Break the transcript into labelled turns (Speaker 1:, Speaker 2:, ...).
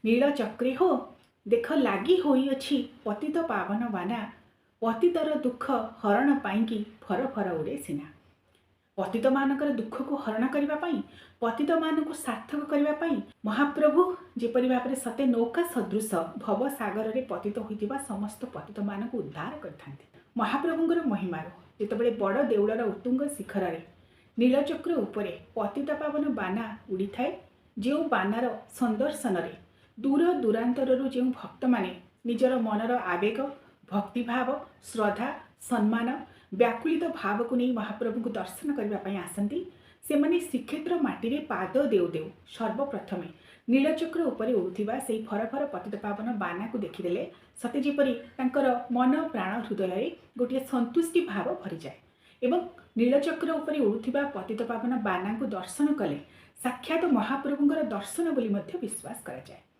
Speaker 1: ନୀଳଚକ୍ରେ ହୋ ଦେଖ ଲାଗି ହୋଇଅଛି ପତିତ ପାବନ ବାନା, ପତିତର ଦୁଃଖ ହରଣ ପାଇଁକି ଫର ଫର ଉଡ଼େ ସିନା। ପତିତମାନଙ୍କର ଦୁଃଖକୁ ହରଣ କରିବା ପାଇଁ, ପତିତମାନଙ୍କୁ ସାର୍ଥକ କରିବା ପାଇଁ ମହାପ୍ରଭୁ ଯେପରି ଭାବରେ ସତେ ନୌକା ସଦୃଶ ଭବସାଗରରେ ପତିତ ହୋଇଥିବା ସମସ୍ତ ପତିତମାନଙ୍କୁ ଉଦ୍ଧାର କରିଥାନ୍ତି। ମହାପ୍ରଭୁଙ୍କର ମହିମାରୁ ଯେତେବେଳେ ବଡ଼ ଦେଉଳର ଉତ୍ତୁଙ୍ଗ ଶିଖରରେ ନୀଳଚକ୍ର ଉପରେ ପତିତ ପାବନ ବାନା ଉଡ଼ିଥାଏ, ଯେଉଁ ବାନାର ସନ୍ଦର୍ଶନରେ ଦୂର ଦୂରାନ୍ତରରୁ ଯେଉଁ ଭକ୍ତମାନେ ନିଜର ମନର ଆବେଗ, ଭକ୍ତିଭାବ, ଶ୍ରଦ୍ଧା, ସମ୍ମାନ, ବ୍ୟାକୁଳିତ ଭାବକୁ ନେଇ ମହାପ୍ରଭୁଙ୍କୁ ଦର୍ଶନ କରିବା ପାଇଁ ଆସନ୍ତି, ସେମାନେ ଶ୍ରୀକ୍ଷେତ୍ର ମାଟିରେ ପାଦ ଦେଉ ଦେଉ ସର୍ବପ୍ରଥମେ ନୀଳଚକ୍ର ଉପରେ ଉଡ଼ୁଥିବା ସେହି ଫରଫର ପତିତ ପାବନ ବାନାକୁ ଦେଖିଦେଲେ ସତେ ଯେପରି ତାଙ୍କର ମନ ପ୍ରାଣ ହୃଦୟରେ ଗୋଟିଏ ସନ୍ତୁଷ୍ଟି ଭାବ ଭରିଯାଏ ଏବଂ ନୀଳଚକ୍ର ଉପରେ ଉଡ଼ୁଥିବା ପତିତ ପାବନ ବାନାଙ୍କୁ ଦର୍ଶନ କଲେ ସାକ୍ଷାତ ମହାପ୍ରଭୁଙ୍କର ଦର୍ଶନ ବୋଲି ମଧ୍ୟ ବିଶ୍ୱାସ କରାଯାଏ।